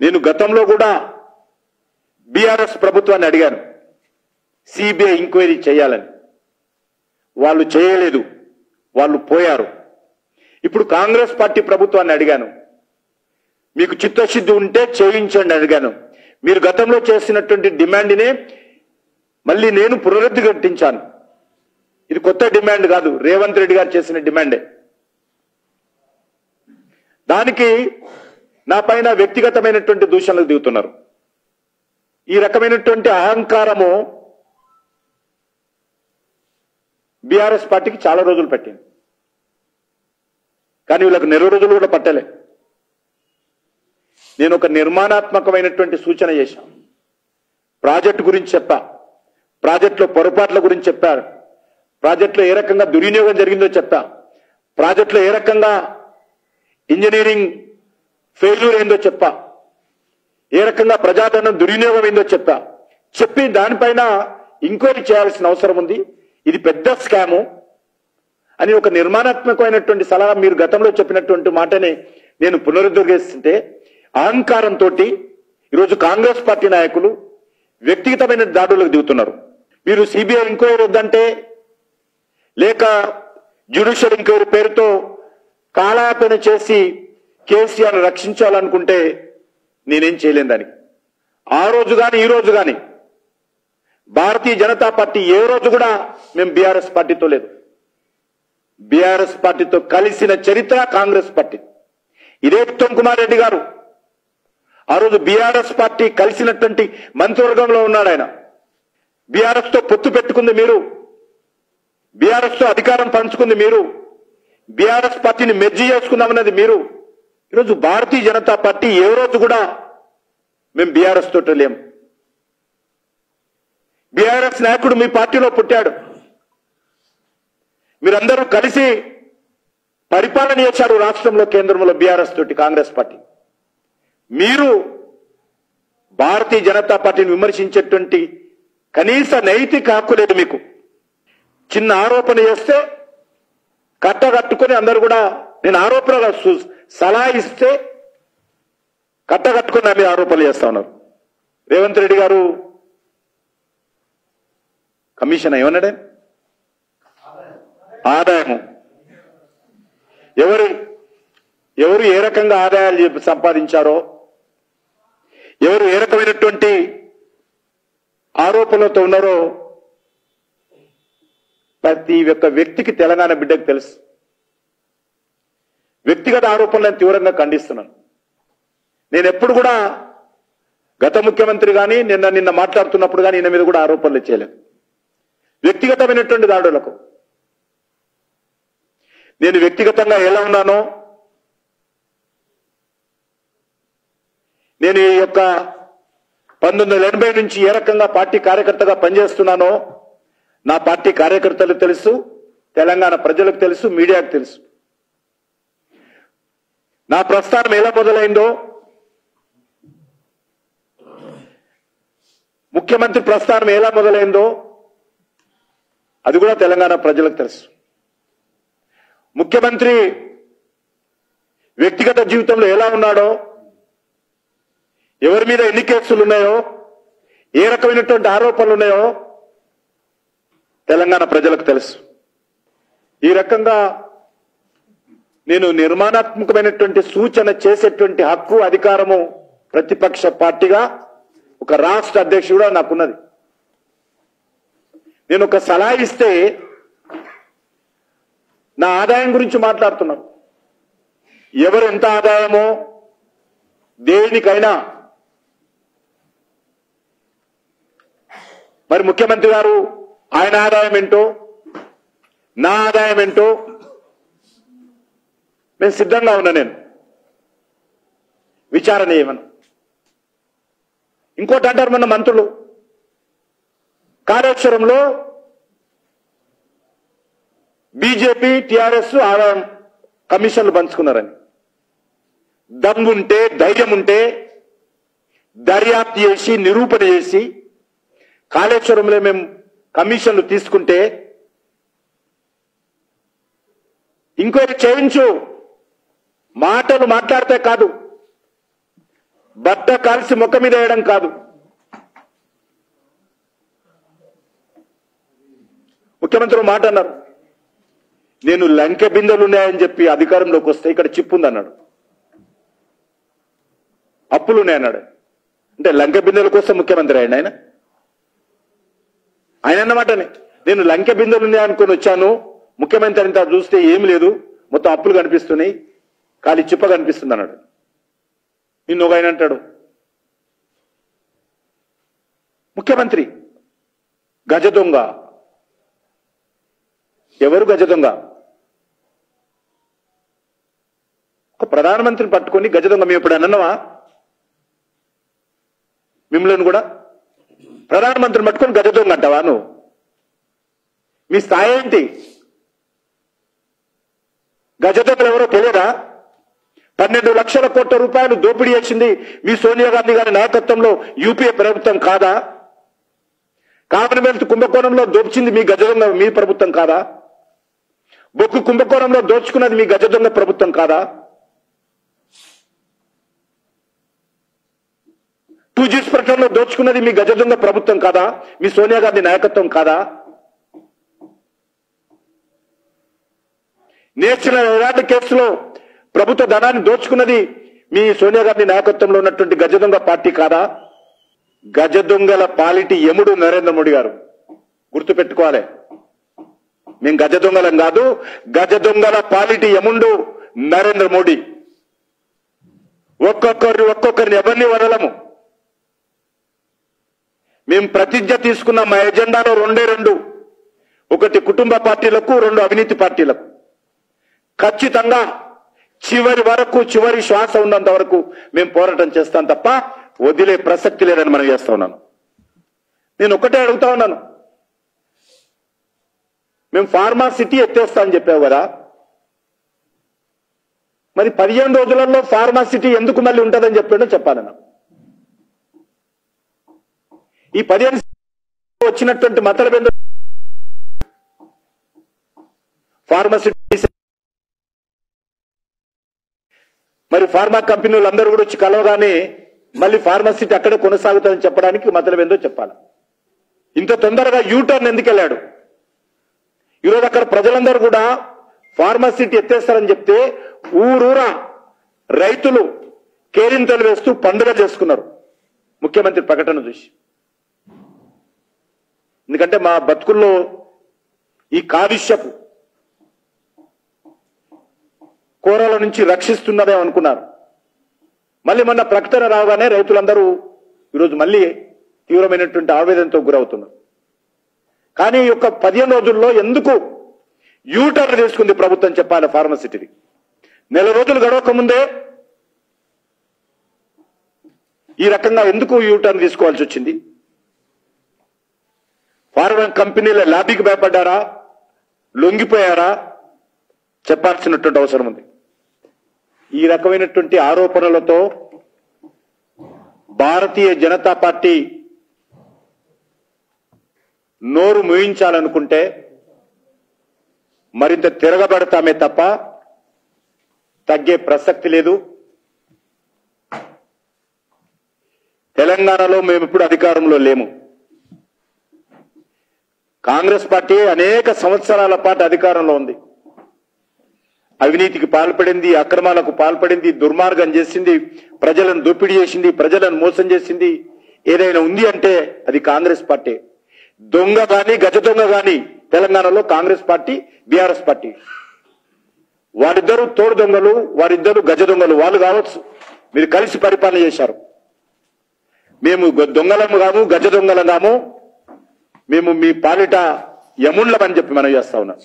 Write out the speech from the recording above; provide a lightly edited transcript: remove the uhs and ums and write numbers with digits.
నేను గతంలో కూడా బీఆర్ఎస్ ప్రభుత్వాన్ని అడిగాను సిబిఐ ఎంక్వైరీ చేయాలని. వాళ్ళు చేయలేదు, వాళ్ళు పోయారు. ఇప్పుడు కాంగ్రెస్ పార్టీ ప్రభుత్వాన్ని అడిగాను, మీకు చిత్తశుద్ధి ఉంటే చేయించండి అడిగాను. మీరు గతంలో చేసినటువంటి డిమాండ్నే మళ్ళీ నేను పునరుద్ధరించాను. ఇది కొత్త డిమాండ్ కాదు, రేవంత్ రెడ్డి గారు చేసిన డిమాండే. దానికి నా పైన వ్యక్తిగతమైనటువంటి దూషణలకు దిగుతున్నారు. ఈ రకమైనటువంటి అహంకారము బీఆర్ఎస్ పార్టీకి చాలా రోజులు పట్టింది, కానీ వీళ్ళకు నెల రోజులు కూడా పట్టలే. నేను ఒక నిర్మాణాత్మకమైనటువంటి సూచన చేశాను. ప్రాజెక్టు గురించి చెప్పా, ప్రాజెక్టులో పొరపాట్ల గురించి చెప్పారు, ప్రాజెక్టులో ఏ రకంగా దుర్వినియోగం జరిగిందో చెప్పా, ప్రాజెక్టులో ఏ రకంగా ఇంజనీరింగ్ ఫెయిల్యూర్ అయిందో చెప్పా, ఏ రకంగా ప్రజాధనం దుర్వినియోగం అయిందో చెప్పి దానిపైన ఎంక్వైరీ చేయాల్సిన అవసరం ఉంది, ఇది పెద్ద స్కాము అని ఒక నిర్మాణాత్మకమైనటువంటి సలహా మీరు గతంలో చెప్పినటువంటి మాటని నేను పునరుద్ధరిస్తుంటే అహంకారంతో ఈరోజు కాంగ్రెస్ పార్టీ నాయకులు వ్యక్తిగతమైన దాడులకు దిగుతున్నారు. మీరు సిబిఐ ఎంక్వైరీ వద్దంటే, లేక జ్యుడిషియల్ ఎంక్వైరీ పేరుతో కాలాపన చేసి కేసీఆర్ రక్షించాలనుకుంటే నేనేం చేయలేను దానికి. ఆ రోజు కానీ ఈ రోజు కానీ భారతీయ జనతా పార్టీ ఏ రోజు కూడా మేము బీఆర్ఎస్ పార్టీతో లేదు. బీఆర్ఎస్ పార్టీతో కలిసిన చరిత్ర కాంగ్రెస్ పార్టీ. ఇదే ఉత్తమ్ కుమార్ రెడ్డి గారు ఆ రోజు బీఆర్ఎస్ పార్టీ కలిసినటువంటి మంత్రివర్గంలో ఉన్నాడు. ఆయన బీఆర్ఎస్ తో పొత్తు పెట్టుకుంది మీరు, బీఆర్ఎస్ తో అధికారం పంచుకుంది మీరు, బీఆర్ఎస్ పార్టీని మెర్జీ చేసుకుందామన్నది మీరు. ఈరోజు భారతీయ జనతా పార్టీ ఏ రోజు కూడా మేము బీఆర్ఎస్ తోటి లేము. బీఆర్ఎస్ నాయకుడు మీ పార్టీలో పుట్టాడు, మీరందరూ కలిసి పరిపాలన చేశారు రాష్ట్రంలో, కేంద్రంలో బీఆర్ఎస్ తోటి కాంగ్రెస్ పార్టీ. మీరు భారతీయ జనతా పార్టీని విమర్శించేటువంటి కనీస నైతిక హక్కు లేదు మీకు. చిన్న ఆరోపణ చేస్తే కట్టగట్టుకుని అందరూ కూడా, నేను ఆరోపణ సలహా ఇస్తే కట్టగట్టుకుని నా మీద ఆరోపణలు చేస్తా ఉన్నారు. రేవంత్ రెడ్డి గారు కమిషన్ ఏమన్నాడే, ఆదాయము ఎవరు ఏ రకంగా ఆదాయాలు సంపాదించారో, ఎవరు ఏ రకమైనటువంటి ఆరోపణలతో ఉన్నారో ప్రతి ఒక్క వ్యక్తికి, తెలంగాణ బిడ్డకు తెలుసు. వ్యక్తిగత ఆరోపణలను తీవ్రంగా ఖండిస్తున్నాను. నేను ఎప్పుడు కూడా గత ముఖ్యమంత్రి కానీ నిన్న మాట్లాడుతున్నప్పుడు కానీ ఈయన మీద కూడా ఆరోపణలు చేయలేదు. వ్యక్తిగతమైనటువంటి దాడులకు నేను వ్యక్తిగతంగా ఎలా ఉన్నానో, నేను ఈ యొక్క 1980 నుంచి ఏ రకంగా పార్టీ కార్యకర్తగా పనిచేస్తున్నానో నా పార్టీ కార్యకర్తలకు తెలుసు, తెలంగాణ ప్రజలకు తెలుసు, మీడియాకు తెలుసు. నా ప్రస్థానం ఎలా మొదలైందో, ముఖ్యమంత్రి ప్రస్థానం ఎలా మొదలైందో అది కూడా తెలంగాణ ప్రజలకు తెలుసు. ముఖ్యమంత్రి వ్యక్తిగత జీవితంలో ఎలా ఉన్నాడో, ఎవరి మీద ఎన్ని కేసులు ఉన్నాయో, ఏ రకమైనటువంటి ఆరోపణలు ఉన్నాయో తెలంగాణ ప్రజలకు తెలుసు. ఈ రకంగా నేను నిర్మాణాత్మకమైనటువంటి సూచన చేసేటువంటి హక్కు, అధికారము ప్రతిపక్ష పార్టీగా ఒక రాష్ట్ర అధ్యక్షుడుగా నాకున్నది. నేను ఒక సలహా ఇస్తే నా ఆదాయం గురించి మాట్లాడుతున్నాం. ఎవరు ఎంత ఆదాయమో దేనికైనా, మరి ముఖ్యమంత్రి గారు ఆయన ఆదాయం ఏంటో, నా ఆదాయం ఏంటో నేను సిద్ధంగా ఉన్నా. నేను విచారణ చేయమను. ఇంకోటి అంటారు మన మంత్రులు, కాళేశ్వరంలో బీజేపీ టీఆర్ఎస్ ఆదాయం కమిషన్లు పంచుకున్నారని. దమ్ముంటే, ధైర్యం ఉంటే దర్యాప్తు చేసి నిరూపణ చేసి కాళేశ్వరంలో మేము కమిషన్లు తీసుకుంటే ఎంక్వైరీ చేయించు. మాటలు మాట్లాడితే కాదు, బట్ట కాల్సి ముఖం మీద వేయడం కాదు. ముఖ్యమంత్రి మాట అన్నారు, నేను లంకె బిందెలున్నాయని చెప్పి అధికారంలోకి వస్తే ఇక్కడ చిప్పు ఉందన్నాడు, అప్పులున్నాయన్నాడు. అంటే లంకె బిందెలకు వస్తే ముఖ్యమంత్రి అయ్యండి ఆయన అన్నమాటనే. నేను లంకె బిందెలు ఉన్నాయనుకొని వచ్చాను, ముఖ్యమంత్రి అంతా చూస్తే ఏమి లేదు, మొత్తం అప్పులు కనిపిస్తున్నాయి, ఖాళీ చిప్ప కనిపిస్తుంది అన్నాడు. నిన్ను ఒక ఆయన అంటాడు ముఖ్యమంత్రి గజ దొంగ. ఎవరు గజ దొంగ? ఒక ప్రధానమంత్రిని పట్టుకొని గజ దొంగ. మేము ఇప్పుడు అన్నవా? మిమ్మల్ని కూడా ప్రధానమంత్రిని పట్టుకొని గజ దొంగ అంటావా నువ్వు? మీ స్థాయి ఏంటి? గజ దొంగలు ఎవరో తెలియదా? 12 లక్షల కోట్ల రూపాయలు దోపిడీ చేసింది మీ సోనియా గాంధీ గారి నాయకత్వంలో యూపీఏ ప్రభుత్వం కాదా? కామన్వెల్త్ కుంభకోణంలో దోచింది మీ గజ దొంగ మీ ప్రభుత్వం కాదా? బొక్కు కుంభకోణంలో దోచుకున్నది మీ గజ దొంగ ప్రభుత్వం కాదా? 2G ప్రకటనలో దోచుకున్నది మీ గజ దొంగ ప్రభుత్వం కాదా? మీ సోనియా గాంధీ నాయకత్వం కాదా? నేషనల్ హెరాల్డ్ కేసులో ప్రభుత్వ ధనాన్ని దోచుకున్నది మీ సోనియా గాంధీ నాయకత్వంలో ఉన్నటువంటి గజ దొంగ పార్టీ కాదా? గజ దొంగల పాలిటి యముడు నరేంద్ర మోడీ గారు, గుర్తుపెట్టుకోవాలి. మేము గజ దొంగలం కాదు, గజ దొంగల పాలిటి యముండు నరేంద్ర మోడీ. ఒక్కొక్కరిని ఎవరిని వదలము. మేము ప్రతిజ్ఞ తీసుకున్న మా ఎజెండాలో రెండు, ఒకటి కుటుంబ పార్టీలకు, 2 అవినీతి పార్టీలకు. ఖచ్చితంగా చివరి వరకు, చివరి శ్వాస ఉన్నంత వరకు మేము పోరాటం చేస్తాం తప్ప వదిలే ప్రసక్తి లేదని మనం చేస్తా ఉన్నాను. నేను ఒకటే అడుగుతా ఉన్నాను, మేము ఫార్మా సిటీ ఎత్తేస్తా అని చెప్పావు కదా, మరి 15 రోజులలో ఫార్మా సిటీ ఎందుకు మళ్ళీ ఉంటుందని చెప్పాడో చెప్పాలన్నా. ఈ 15 వచ్చినటువంటి మతలబెందు ఫార్మసిటీ, మరి ఫార్మా కంపెనీలు అందరూ కూడా వచ్చి కలవగానే మళ్ళీ ఫార్మసిటీ అక్కడే కొనసాగుతుందని చెప్పడానికి మతలబెందో చెప్పాలి. ఇంత తొందరగా యూటర్న్ ఎందుకు వెళ్ళాడు? ఈరోజు అక్కడ ప్రజలందరూ కూడా ఫార్మసిటీ ఎత్తేస్తారని చెప్తే ఊరూరా రైతులు కేరింతలు వేస్తూ పండుగ చేసుకున్నారు ముఖ్యమంత్రి ప్రకటన చూసి. ఎందుకంటే మా బతుకుల్లో ఈ కాలుష్యపు కోరల నుంచి రక్షిస్తున్నదే అనుకున్నారు. మళ్ళీ మొన్న ప్రకటన రాగానే రైతులందరూ ఈరోజు మళ్ళీ తీవ్రమైనటువంటి ఆవేదనతో గురవుతున్నారు. కానీ ఈ యొక్క 15 రోజుల్లో ఎందుకు యూటర్న్ తీసుకుంది ప్రభుత్వం చెప్పాలి ఫార్మసిటీని? నెల రోజులు గడవక ముందే ఈ రకంగా ఎందుకు యూటర్న్ తీసుకోవాల్సి వచ్చింది? ఫార్మా కంపెనీల లాబీకి భయపడ్డారా, లొంగిపోయారా? చెప్పాల్సినటువంటి అవసరం ఉంది. ఈ రకమైనటువంటి ఆరోపణలతో భారతీయ జనతా పార్టీ నోరు మూయించాలనుకుంటే మరింత తిరగబడతామే తప్ప తగ్గే ప్రసక్తి లేదు. తెలంగాణలో మేము ఇప్పుడు అధికారంలో లేము. కాంగ్రెస్ పార్టీ అనేక సంవత్సరాల పాటు అధికారంలో ఉంది. అవినీతికి పాల్పడింది, అక్రమాలకు పాల్పడింది, దుర్మార్గం చేసింది, ప్రజలను దోపిడీ చేసింది, ప్రజలను మోసం చేసింది. ఏదైనా ఉంది అంటే అది కాంగ్రెస్ పార్టీ. దొంగ గాని గజ దొంగ గాని తెలంగాణలో కాంగ్రెస్ పార్టీ, బీఆర్ఎస్ పార్టీ. వారిద్దరూ తోడు దొంగలు, వారిద్దరూ గజ దొంగలు. వాళ్ళు కావచ్చు, మీరు కలిసి పరిపాలన చేశారు. మేము దొంగలము కాము, గజ దొంగలం కాము, మేము మీ పాలిట యముండ్లమని చెప్పి మనం చేస్తా ఉన్నాం.